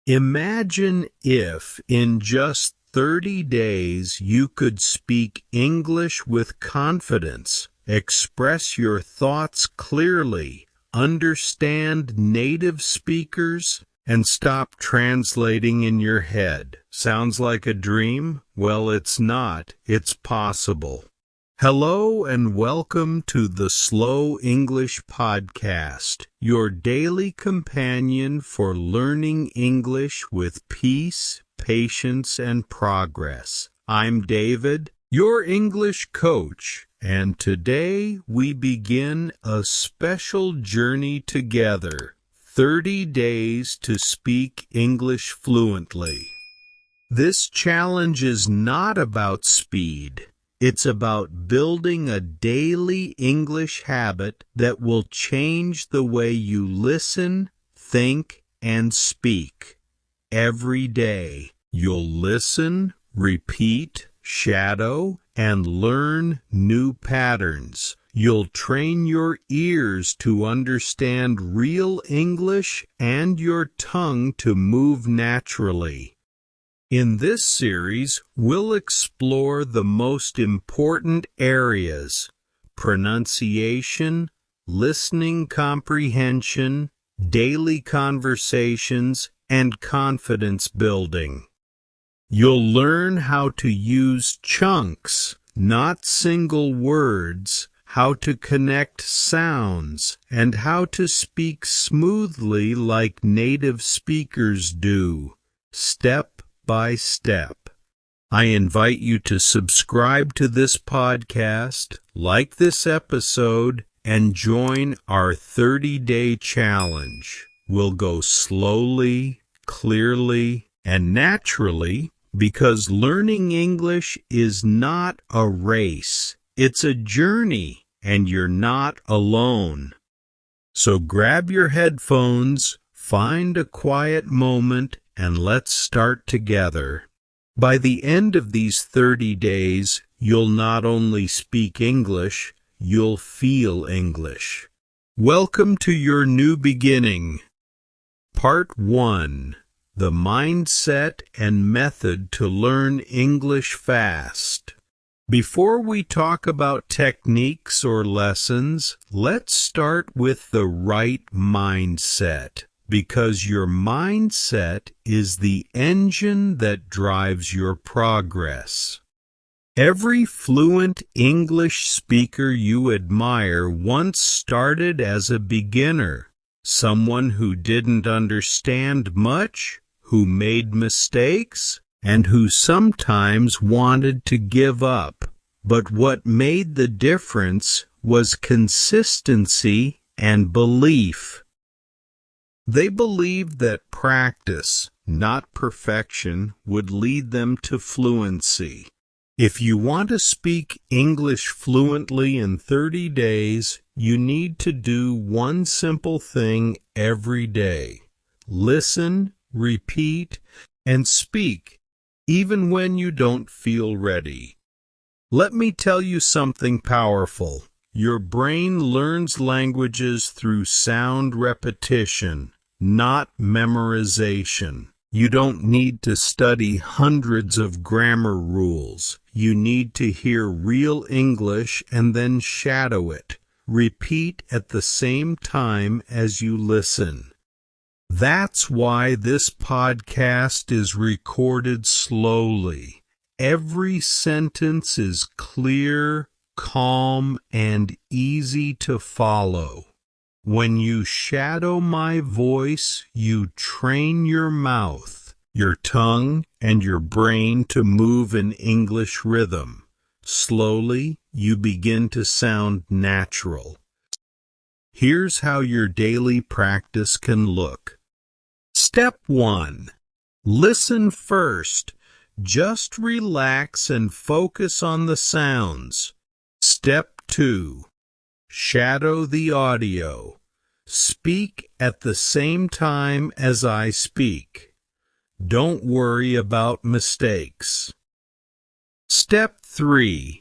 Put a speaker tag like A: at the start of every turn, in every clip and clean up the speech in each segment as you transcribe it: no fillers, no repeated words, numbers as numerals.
A: Imagine if, in just 30 days, you could speak English with confidence, express your thoughts clearly, understand native speakers, and stop translating in your head. Sounds like a dream? Well, it's not. It's possible. Hello and welcome to the Slow English Podcast, your daily companion for learning English with peace, patience, and progress. I'm David, your English coach, and today we begin a special journey together, 30 days to speak English fluently. This challenge is not about speed. It's about building a daily English habit that will change the way you listen, think, and speak. Every day, you'll listen, repeat, shadow, and learn new patterns. You'll train your ears to understand real English and your tongue to move naturally. In this series, we'll explore the most important areas: pronunciation, listening comprehension, daily conversations, and confidence building. You'll learn how to use chunks, not single words, how to connect sounds, and how to speak smoothly like native speakers do, step by step. I invite you to subscribe to this podcast, like this episode, and join our 30-day challenge. We'll go slowly, clearly, and naturally because learning English is not a race. It's a journey, and you're not alone. So grab your headphones, find a quiet moment, and let's start together. By the end of these 30 days, you'll not only speak English, you'll feel English. Welcome to your new beginning. Part 1. The Mindset and Method to Learn English Fast. Before we talk about techniques or lessons, let's start with the right mindset. Because your mindset is the engine that drives your progress. Every fluent English speaker you admire once started as a beginner, someone who didn't understand much, who made mistakes, and who sometimes wanted to give up. But what made the difference was consistency and belief. They believed that practice, not perfection, would lead them to fluency. If you want to speak English fluently in 30 days, you need to do one simple thing every day. Listen, repeat, and speak, even when you don't feel ready. Let me tell you something powerful. Your brain learns languages through sound repetition, not memorization. You don't need to study hundreds of grammar rules. You need to hear real English and then shadow it. Repeat at the same time as you listen. That's why this podcast is recorded slowly. Every sentence is clear, calm, and easy to follow. When you shadow my voice, you train your mouth, your tongue, and your brain to move in English rhythm. Slowly, you begin to sound natural. Here's how your daily practice can look. Step 1. Listen first. Just relax and focus on the sounds. Step 2. Shadow the audio. Speak at the same time as I speak. Don't worry about mistakes. Step 3.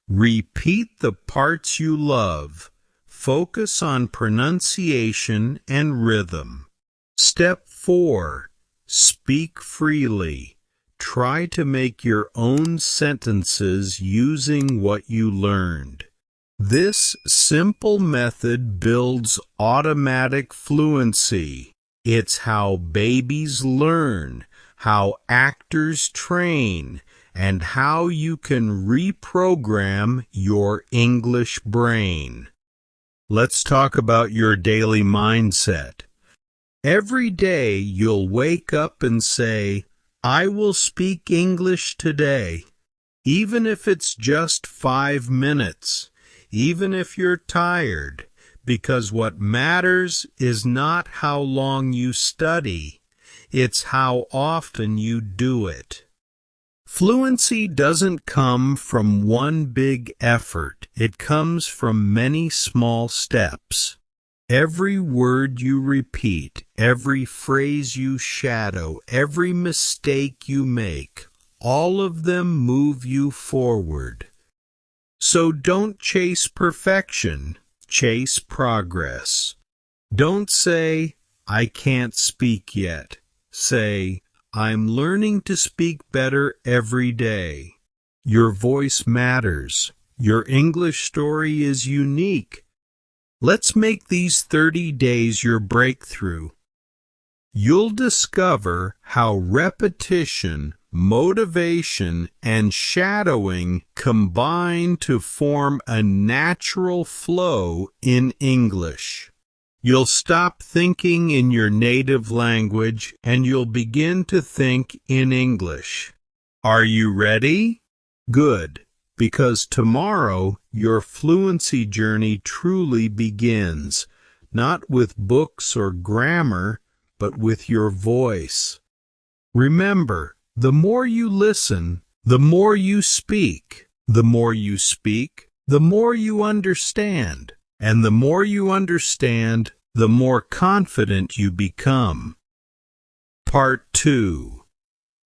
A: Repeat the parts you love. Focus on pronunciation and rhythm. Step 4. Speak freely. Try to make your own sentences using what you learned. This simple method builds automatic fluency. It's how babies learn, how actors train, and how you can reprogram your English brain. Let's talk about your daily mindset. Every day you'll wake up and say, I will speak English today, even if it's just 5 minutes, even if you're tired, because what matters is not how long you study, it's how often you do it. Fluency doesn't come from one big effort. It comes from many small steps. Every word you repeat, every phrase you shadow, every mistake you make, all of them move you forward. So don't chase perfection, chase progress. Don't say, I can't speak yet. Say, I'm learning to speak better every day. Your voice matters. Your English story is unique. Let's make these 30 days your breakthrough. You'll discover how repetition, motivation, and shadowing combine to form a natural flow in English. You'll stop thinking in your native language and you'll begin to think in English. Are you ready? Good, because tomorrow your fluency journey truly begins, not with books or grammar, but with your voice. Remember, the more you listen, the more you speak. The more you speak, the more you understand. And the more you understand, the more confident you become. Part 2.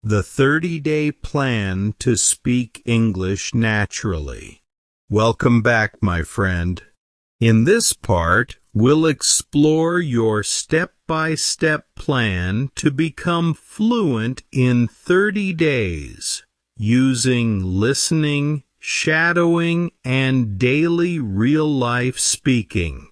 A: The 30-day plan to speak English naturally. Welcome back, my friend. In this part, we'll explore your step-by-step plan to become fluent in 30 days, using listening, shadowing, and daily real-life speaking.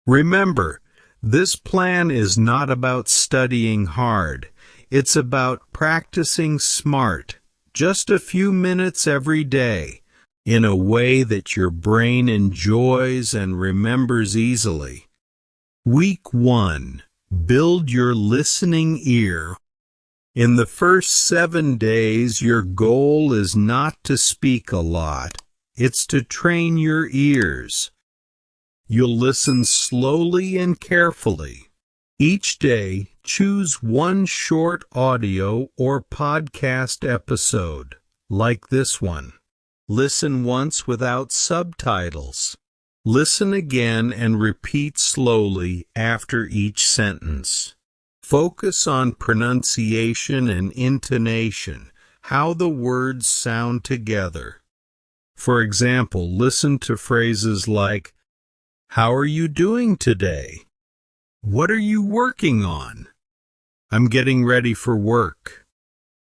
A: Remember, this plan is not about studying hard. It's about practicing smart, just a few minutes every day, in a way that your brain enjoys and remembers easily. Week 1. Build your listening ear. In the first 7 days, your goal is not to speak a lot. It's to train your ears. You'll listen slowly and carefully. Each day, choose one short audio or podcast episode, like this one. Listen once without subtitles. Listen again and repeat slowly after each sentence. Focus on pronunciation and intonation, how the words sound together. For example, listen to phrases like, how are you doing today? What are you working on? I'm getting ready for work.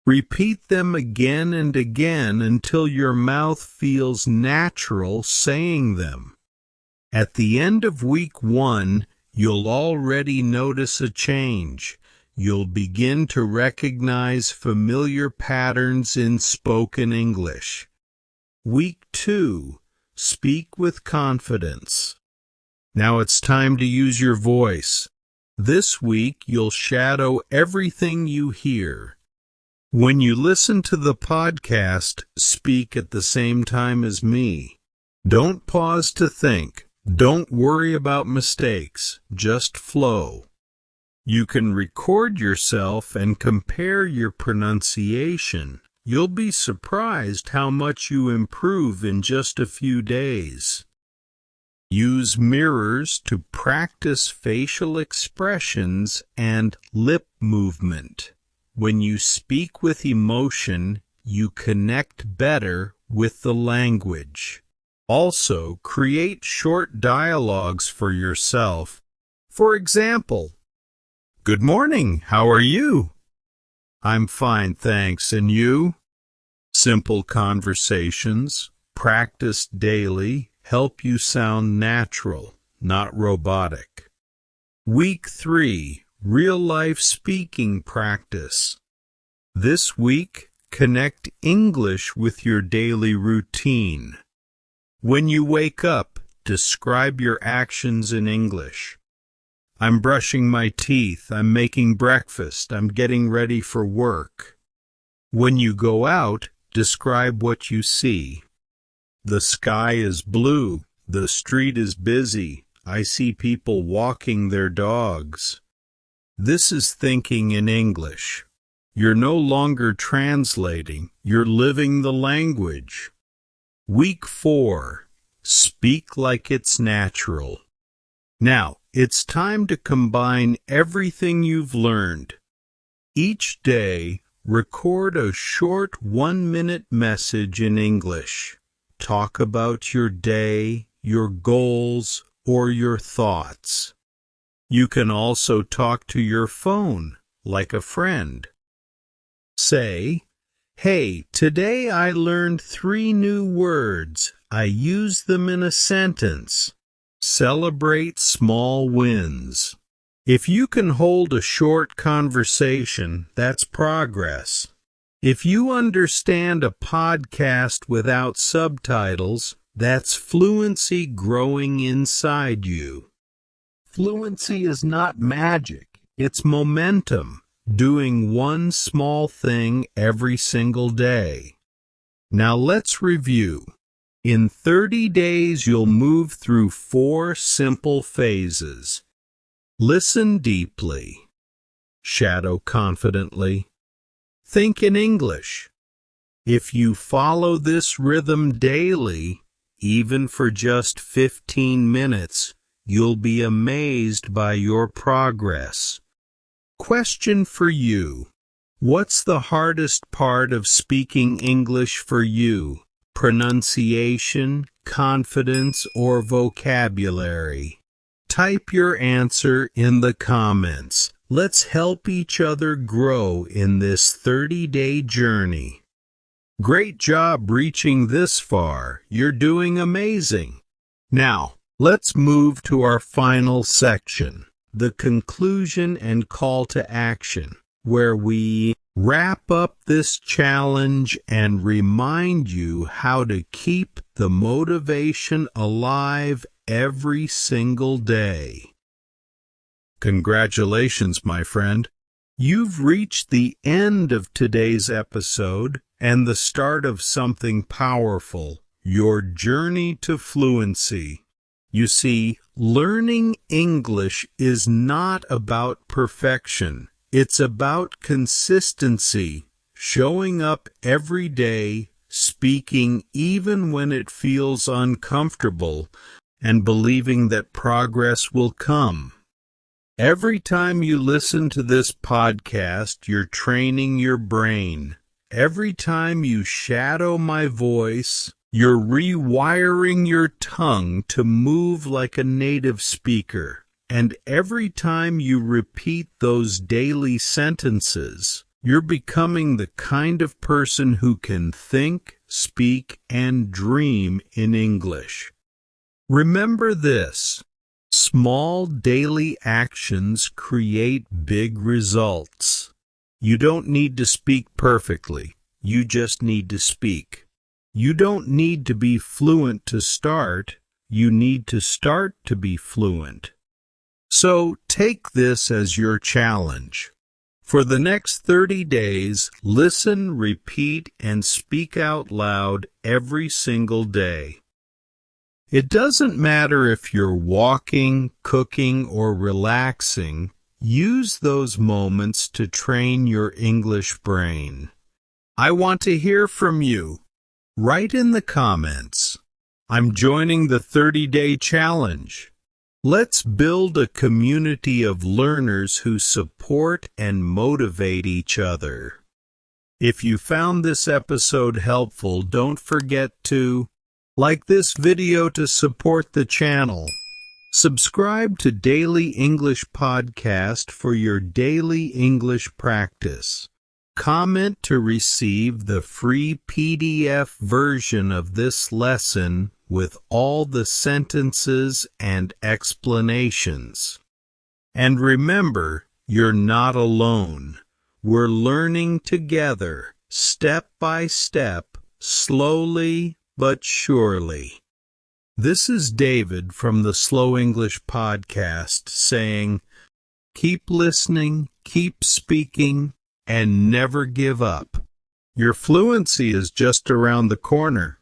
A: Repeat them again and again until your mouth feels natural saying them. At the end of week 1, you'll already notice a change. You'll begin to recognize familiar patterns in spoken English. Week 2, speak with confidence. Now it's time to use your voice. This week you'll shadow everything you hear. When you listen to the podcast, speak at the same time as me. Don't pause to think. Don't worry about mistakes. Just flow. You can record yourself and compare your pronunciation. You'll be surprised how much you improve in just a few days. Use mirrors to practice facial expressions and lip movement. When you speak with emotion, you connect better with the language. Also, create short dialogues for yourself. For example, good morning, how are you? I'm fine, thanks. And you? Simple conversations, practiced daily, help you sound natural, not robotic. Week 3, Real-Life Speaking Practice. This week, connect English with your daily routine. When you wake up, describe your actions in English. I'm brushing my teeth, I'm making breakfast, I'm getting ready for work. When you go out, describe what you see. The sky is blue, the street is busy, I see people walking their dogs. This is thinking in English. You're no longer translating, you're living the language. Week 4. Speak like it's natural. Now, it's time to combine everything you've learned. Each day, record a short 1-minute message in English. Talk about your day, your goals, or your thoughts. You can also talk to your phone, like a friend. Say, "Hey, today I learned 3 new words. I used them in a sentence." Celebrate small wins. If you can hold a short conversation, that's progress. If you understand a podcast without subtitles, that's fluency growing inside you. Fluency is not magic, it's momentum, doing one small thing every single day. Now let's review. In 30 days, you'll move through 4 simple phases. Listen deeply. Shadow confidently. Think in English. If you follow this rhythm daily, even for just 15 minutes, you'll be amazed by your progress. Question for you. What's the hardest part of speaking English for you? Pronunciation, confidence, or vocabulary? Type your answer in the comments. Let's help each other grow in this 30-day journey. Great job reaching this far. You're doing amazing. Now, let's move to our final section, the conclusion and call to action, where we wrap up this challenge and remind you how to keep the motivation alive every single day. Congratulations, my friend. You've reached the end of today's episode and the start of something powerful, your journey to fluency. You see, learning English is not about perfection. It's about consistency, showing up every day, speaking even when it feels uncomfortable, and believing that progress will come. Every time you listen to this podcast, you're training your brain. Every time you shadow my voice, you're rewiring your tongue to move like a native speaker. And every time you repeat those daily sentences, you're becoming the kind of person who can think, speak, and dream in English. Remember this: small daily actions create big results. You don't need to speak perfectly, you just need to speak. You don't need to be fluent to start, you need to start to be fluent. So take this as your challenge. For the next 30 days, listen, repeat, and speak out loud every single day. It doesn't matter if you're walking, cooking, or relaxing. Use those moments to train your English brain. I want to hear from you. Write in the comments. I'm joining the 30-day challenge. Let's build a community of learners who support and motivate each other. If you found this episode helpful, don't forget to like this video to support the channel. Subscribe to Daily English Podcast for your daily English practice. comment to receive the free PDF version of this lesson with all the sentences and explanations. And remember, you're not alone. We're learning together, step by step, slowly but surely. This is David from the Slow English Podcast saying, keep listening, keep speaking, and never give up. Your fluency is just around the corner.